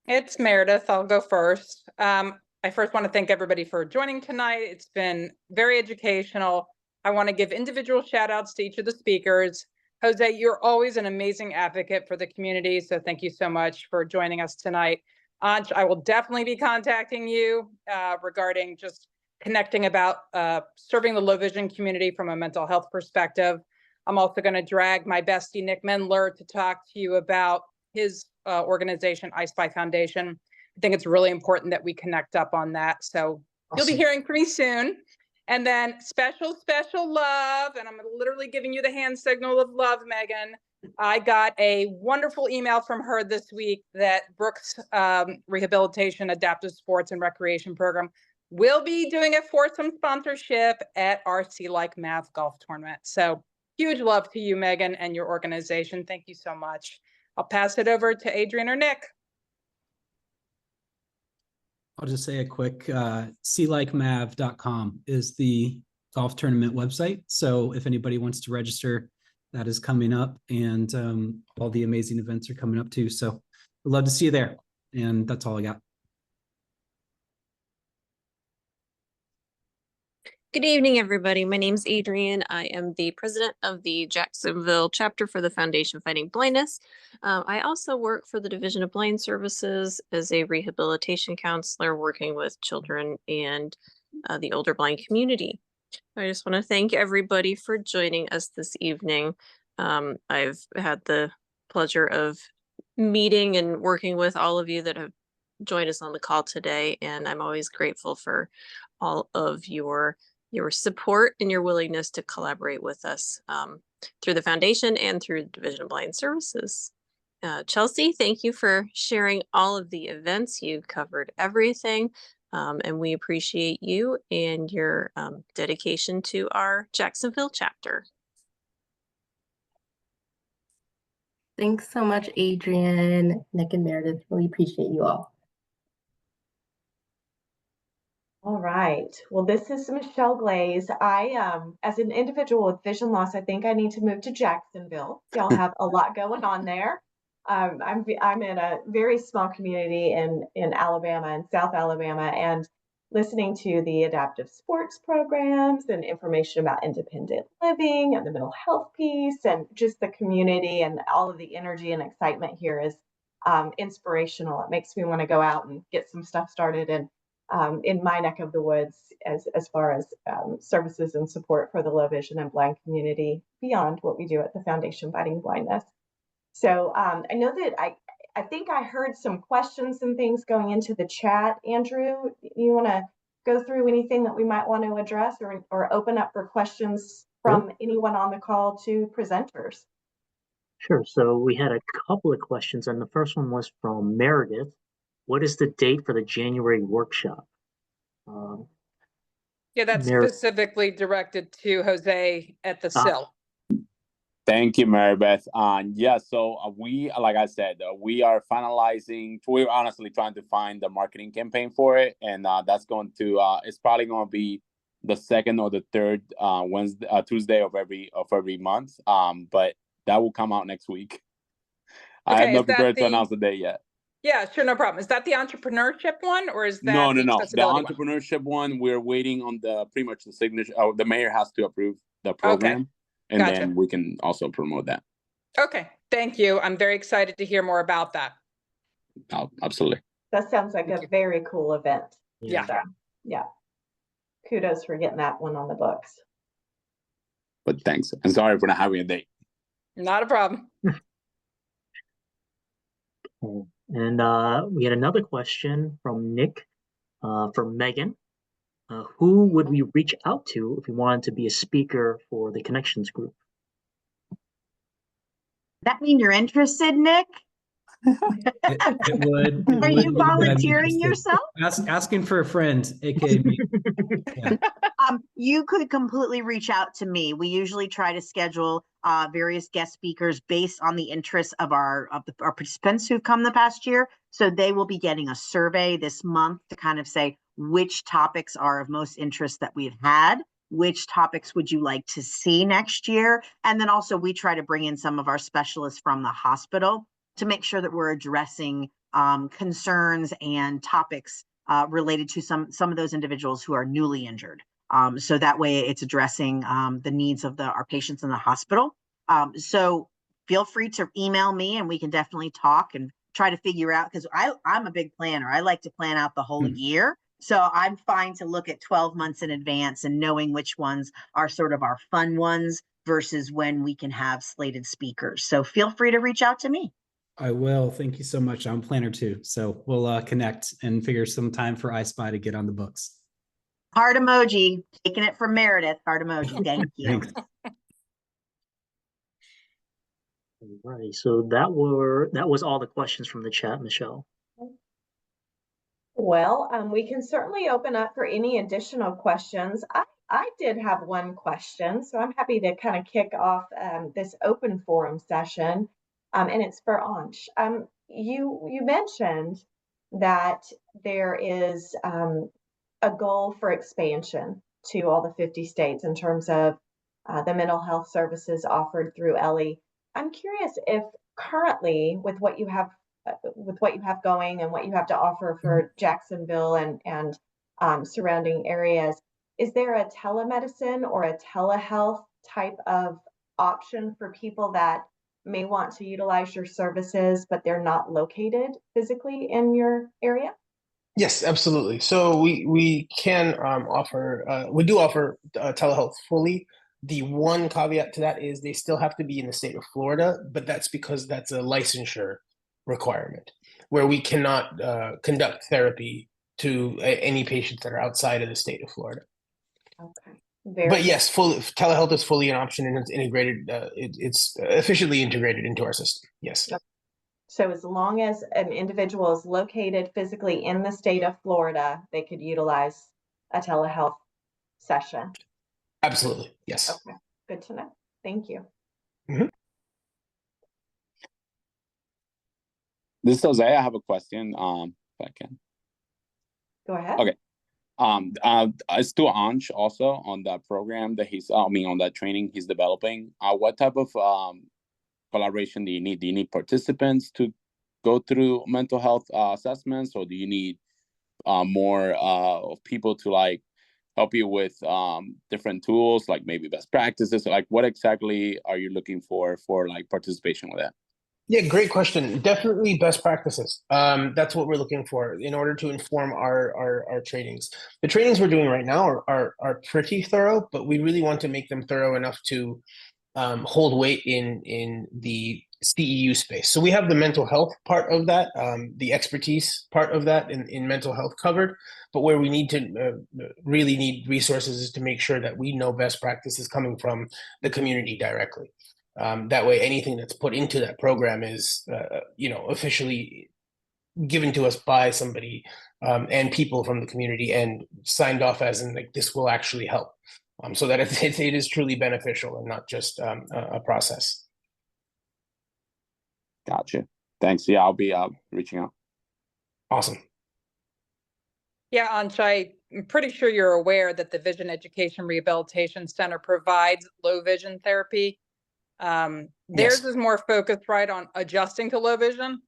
It's Meredith. I'll go first. I first want to thank everybody for joining tonight. It's been very educational. I want to give individual shout outs to each of the speakers. Jose, you're always an amazing advocate for the community. So thank you so much for joining us tonight. Ansh, I will definitely be contacting you regarding just connecting about serving the low vision community from a mental health perspective. I'm also going to drag my bestie, Nick Mendler, to talk to you about his organization, I Spy Foundation. I think it's really important that we connect up on that. So you'll be Awesome. hearing from me soon. And then special love, and I'm literally giving you the hand signal of love, Megan. I got a wonderful email from her this week that Brooks Rehabilitation Adaptive Sports and Recreation Program will be doing a foursome sponsorship at our Sea Like Math golf tournament. So huge love to you, Megan, and your organization. Thank you so much. I'll pass it over to Adrian or Nick. I'll just say a quick, sealikemav.com is the golf tournament website. So if anybody wants to register, that is coming up, and all the amazing events are coming up too. So I'd love to see you there. And that's all I got. Good evening, everybody. My name's Adrian. I am the president of the Jacksonville chapter for the Foundation Fighting Blindness. I also work for the Division of Blind Services as a rehabilitation counselor working with children and the older blind community. I just want to thank everybody for joining us this evening. I've had the pleasure of meeting and working with all of you that have joined us on the call today, and I'm always grateful for all of your support and your willingness to collaborate with us through the foundation and through the Division of Blind Services. Chelsea, thank you for sharing all of the events. You covered everything, and we appreciate you and your dedication to our Jacksonville chapter. Thanks so much, Adrian, Nick, and Meredith. Really appreciate you all. All right. Well, this is Michelle Glaze. As an individual with vision loss, I think I need to move to Jacksonville. Y'all have a lot going on there. I'm in a very small community in Alabama, in South Alabama, and listening to the adaptive sports programs and information about independent living and the mental health piece and just the community and all of the energy and excitement here is inspirational. It makes me want to go out and get some stuff started and in my neck of the woods as far as services and support for the low vision and blind community beyond what we do at the Foundation Fighting Blindness. So I know that I think I heard some questions and things going into the chat. Andrew, you want to go through anything that we might want to address or open up for questions from anyone on the call to presenters? Sure. So we had a couple of questions, and the first one was from Meredith. What is the date for the January workshop? Yeah, that's specifically directed to Jose at the SIL. Thank you, Marybeth. Yeah, so we, like I said, we are finalizing. We're honestly trying to find the marketing campaign for it, and that's going to. It's probably going to be the second or the third Tuesday of every month. But that will come out next week. Okay, I have not prepared to announce the date yet. Yeah, sure, no problem. Is that the entrepreneurship one, or is that no? The accessibility entrepreneurship one, we're waiting on pretty much the signature. Oh, the mayor has to approve the program. Okay. And gotcha. Then we can also promote that. Okay, thank you. I'm very excited to hear more about that. Oh, absolutely. That sounds like a very cool event. Yeah. So, yeah. Kudos for getting that one on the books. But thanks. And sorry for not having a date. Not a problem. And we had another question from Nick for Megan. Who would we reach out to if we wanted to be a speaker for the Connections group? That mean you're interested, Nick? It would. Are you volunteering yourself? Asking for a friend, aka me. Yeah. You could completely reach out to me. We usually try to schedule various guest speakers based on the interests of our participants who've come the past year. So they will be getting a survey this month to kind of say which topics are of most interest that we've had, which topics would you like to see next year, and then also we try to bring in some of our specialists from the hospital to make sure that we're addressing concerns and topics related to some of those individuals who are newly injured. So that way it's addressing the needs of our patients in the hospital. So feel free to email me and we can definitely talk and try to figure out, because I'm a big planner. I like to plan out the whole year. So I'm fine to look at 12 months in advance and knowing which ones are sort of our fun ones versus when we can have slated speakers. So feel free to reach out to me. I will. Thank you so much. I'm a planner too. So we'll connect and figure some time for I Spy to get on the books. Heart emoji, taking it from Meredith. Heart emoji. Thank you. Thanks. Alrighty, so that was all the questions from the chat, Michelle. Well, we can certainly open up for any additional questions. I did have one question, so I'm happy to kind of kick off this open forum session, and it's for Ansh. You mentioned that there is a goal for expansion to all the 50 states in terms of the mental health services offered through Ellie. I'm curious if currently, with what you have going and what you have to offer for Jacksonville and surrounding areas, is there a telemedicine or a telehealth type of option for people that may want to utilize your services, but they're not located physically in your area? Yes, absolutely. So we can offer we do offer telehealth fully. The one caveat to that is they still have to be in the state of Florida, but that's because that's a licensure requirement where we cannot conduct therapy to any patients that are outside of the state of Florida. Okay. But yes, telehealth is fully an option and it's integrated. It's efficiently integrated into our system. Yes. Yep. So as long as an individual is located physically in the state of Florida, they could utilize a telehealth session. Absolutely. Yes. Okay. Good to know. Thank you. Mm-hmm. This is Jose. I have a question. If I can. Go ahead. Okay. It's to Ansh also on that program that on that training he's developing. What type of collaboration do you need? Do you need participants to go through mental health assessments, or do you need more of people to help you with different tools, like maybe best practices? Like, what exactly are you looking for participation with that? Yeah, great question. Definitely best practices. That's what we're looking for in order to inform our trainings. The trainings we're doing right now are pretty thorough, but we really want to make them thorough enough to hold weight in the CEU space. So we have the mental health part of that, the expertise part of that in mental health covered, but where we need to really need resources is to make sure that we know best practices coming from the community directly. That way, anything that's put into that program is, officially given to us by somebody and people from the community and signed off as in this will actually help, so that it is truly beneficial and not just a process. Gotcha. Thanks. Yeah, I'll be reaching out. Awesome. Yeah, Ansh, I'm pretty sure you're aware that the Vision Education Rehabilitation Center provides low vision therapy. Theirs is more focused on adjusting to low vision,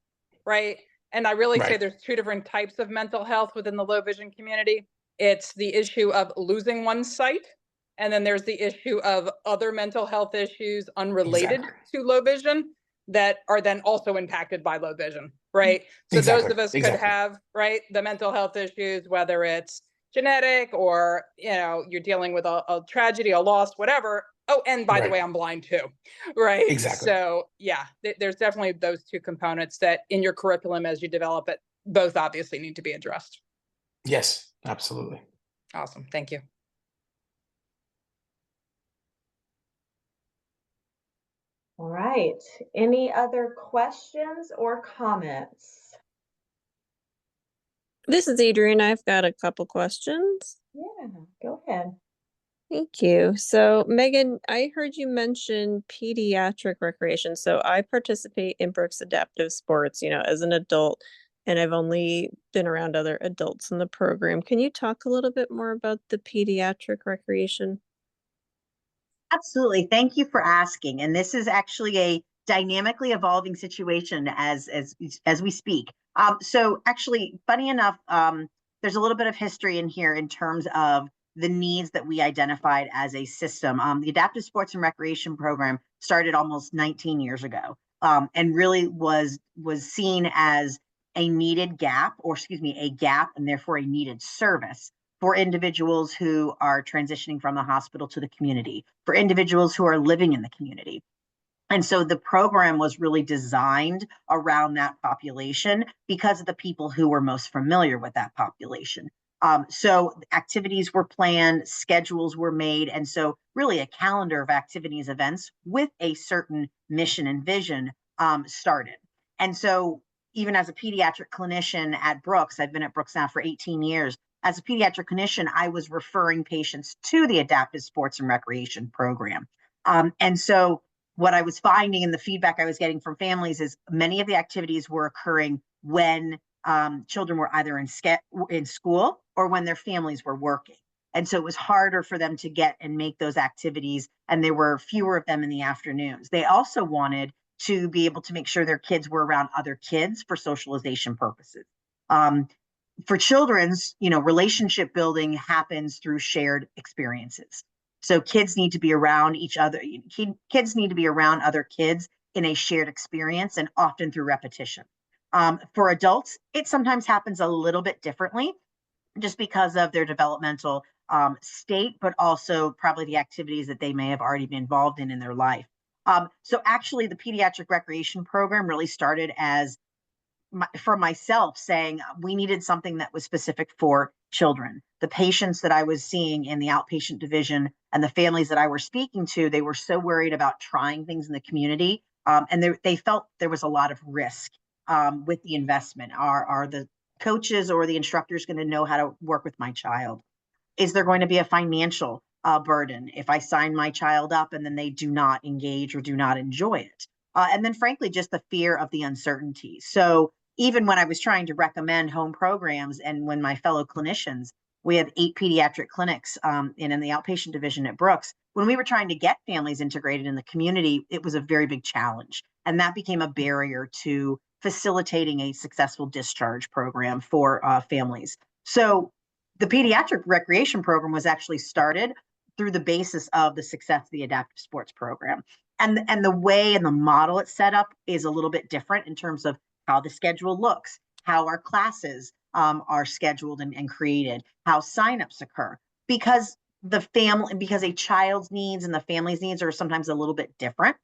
right? And I really say there's two different types of mental health within the low vision community. It's the issue of losing one's sight, and then there's the issue of other mental health issues unrelated to low vision that are then also impacted by low vision, right? So those of us could have, the mental health issues, whether it's genetic or, you're dealing with a tragedy, a loss, whatever. Oh, and by the way, I'm blind too, right? Exactly. So yeah, there's definitely those two components that in your curriculum as you develop it, both obviously need to be addressed. Yes, absolutely. Awesome. Thank you. All right. Any other questions or comments? This is Adrienne. I've got a couple questions. Yeah, go ahead. Thank you. So, Megan, I heard you mention pediatric recreation. So I participate in Brooks Adaptive Sports, as an adult, and I've only been around other adults in the program. Can you talk a little bit more about the pediatric recreation? Absolutely. Thank you for asking. And this is actually a dynamically evolving situation as we speak. So actually, funny enough, there's a little bit of history in here in terms of the needs that we identified as a system. The Adaptive Sports and Recreation Program started almost 19 years ago, and really was seen as a needed gap, a gap, and therefore a needed service for individuals who are transitioning from the hospital to the community, for individuals who are living in the community. And so the program was really designed around that population because of the people who were most familiar with that population. So activities were planned, schedules were made, and so really a calendar of activities, events with a certain mission and vision started. And so even as a pediatric clinician at Brooks, I've been at Brooks now for 18 years. As a pediatric clinician, I was referring patients to the adaptive sports and recreation program. And so what I was finding in the feedback I was getting from families is many of the activities were occurring when children were either in school or when their families were working. And so it was harder for them to get and make those activities, and there were fewer of them in the afternoons. They also wanted to be able to make sure their kids were around other kids for socialization purposes. For children's, relationship building happens through shared experiences. So kids need to be around each other. Kids need to be around other kids in a shared experience and often through repetition. For adults, it sometimes happens a little bit differently just because of their developmental state, but also probably the activities that they may have already been involved in their life. So actually the pediatric recreation program really started as for myself saying we needed something that was specific for children. The patients that I was seeing in the outpatient division and the families that I were speaking to, they were so worried about trying things in the community. And they felt there was a lot of risk with the investment. Are the coaches or the instructors going to know how to work with my child? Is there going to be a financial burden if I sign my child up and then they do not engage or do not enjoy it? And then frankly, just the fear of the uncertainty. So even when I was trying to recommend home programs and when my fellow clinicians, we have 8 pediatric clinics in the outpatient division at Brooks. When we were trying to get families integrated in the community, it was a very big challenge. And that became a barrier to facilitating a successful discharge program for families. So the pediatric recreation program was actually started through the basis of the success of the adaptive sports program. And the way and the model it's set up is a little bit different in terms of how the schedule looks, how our classes are scheduled and created, how signups occur, because a child's needs and the family's needs are sometimes a little bit different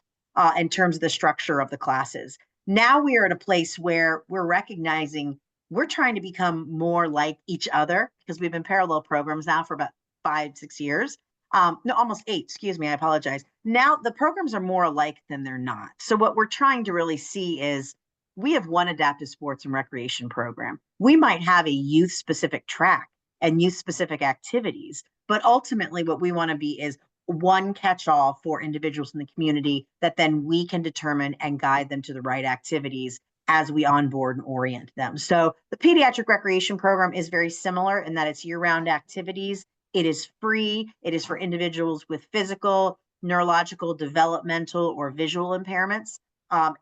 in terms of the structure of the classes. Now we are at a place where we're recognizing we're trying to become more like each other because we've been parallel programs now for about 5-6 years. No, almost 8, excuse me, I apologize. Now the programs are more alike than they're not. So what we're trying to really see is we have one adaptive sports and recreation program. We might have a youth specific track and youth specific activities, but ultimately what we want to be is one catch-all for individuals in the community that then we can determine and guide them to the right activities as we onboard and orient them. So the pediatric recreation program is very similar in that it's year-round activities. It is free. It is for individuals with physical, neurological, developmental, or visual impairments.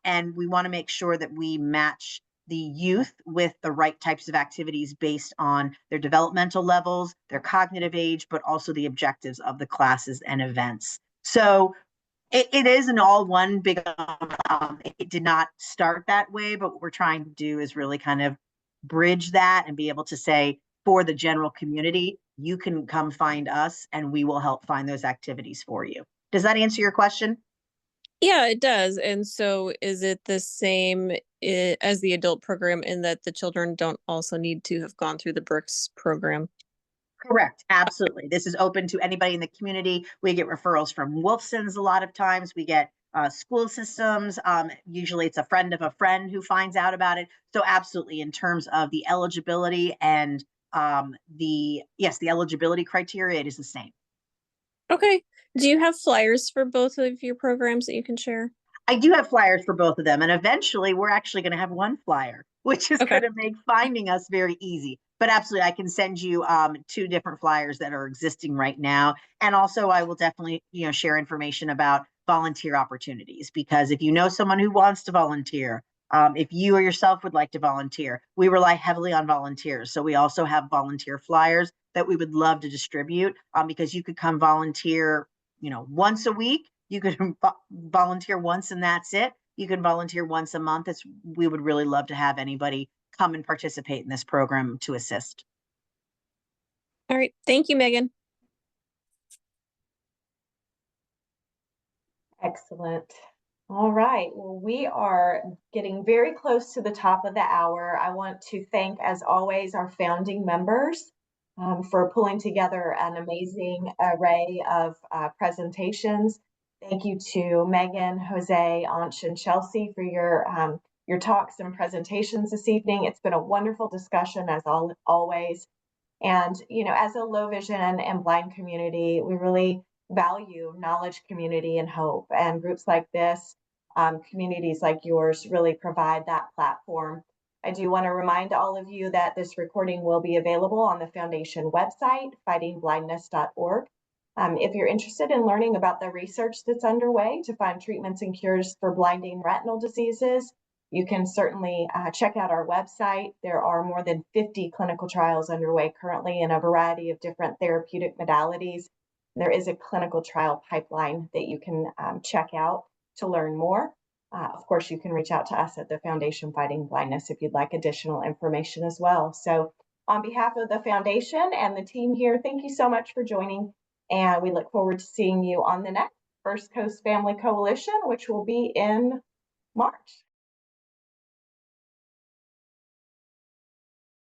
And we want to make sure that we match the youth with the right types of activities based on their developmental levels, their cognitive age, but also the objectives of the classes and events. So it is an all one big, it did not start that way, but what we're trying to do is really kind of bridge that and be able to say, for the general community, you can come find us and we will help find those activities for you. Does that answer your question? Yeah, it does. And so is it the same as the adult program in that the children don't also need to have gone through the Brooks program? Correct. Absolutely. This is open to anybody in the community. We get referrals from Wolfson's a lot of times. We get school systems. Usually it's a friend of a friend who finds out about it. So absolutely, in terms of the eligibility and the eligibility criteria, it is the same. Okay. Do you have flyers for both of your programs that you can share? I do have flyers for both of them. And eventually we're actually going to have one flyer, which is going to make finding us very easy. But absolutely, I can send you 2 different flyers that are existing right now. And also I will definitely, share information about volunteer opportunities, because if you know someone who wants to volunteer, if you or yourself would like to volunteer, we rely heavily on volunteers. So we also have volunteer flyers that we would love to distribute because you could come volunteer, once a week. You could volunteer once and that's it. You can volunteer once a month. We would really love to have anybody come and participate in this program to assist. All right. Thank you, Megan. Excellent. All right, well, we are getting very close to the top of the hour. I want to thank, as always, our founding members for pulling together an amazing array of presentations. Thank you to Megan, Jose, Ansh, and Chelsea for your talks and presentations this evening. It's been a wonderful discussion, as always. And, as a low vision and blind community, we really value knowledge, community, and hope. And groups like this, communities like yours, really provide that platform. I do want to remind all of you that this recording will be available on the Foundation website, fightingblindness.org. If you're interested in learning about the research that's underway to find treatments and cures for blinding retinal diseases, you can certainly check out our website. There are more than 50 clinical trials underway currently in a variety of different therapeutic modalities. There is a clinical trial pipeline that you can check out to learn more. Of course, you can reach out to us at the Foundation Fighting Blindness if you'd like additional information as well. So on behalf of the Foundation and the team here, thank you so much for joining. And we look forward to seeing you on the next First Coast Family Coalition, which will be in March.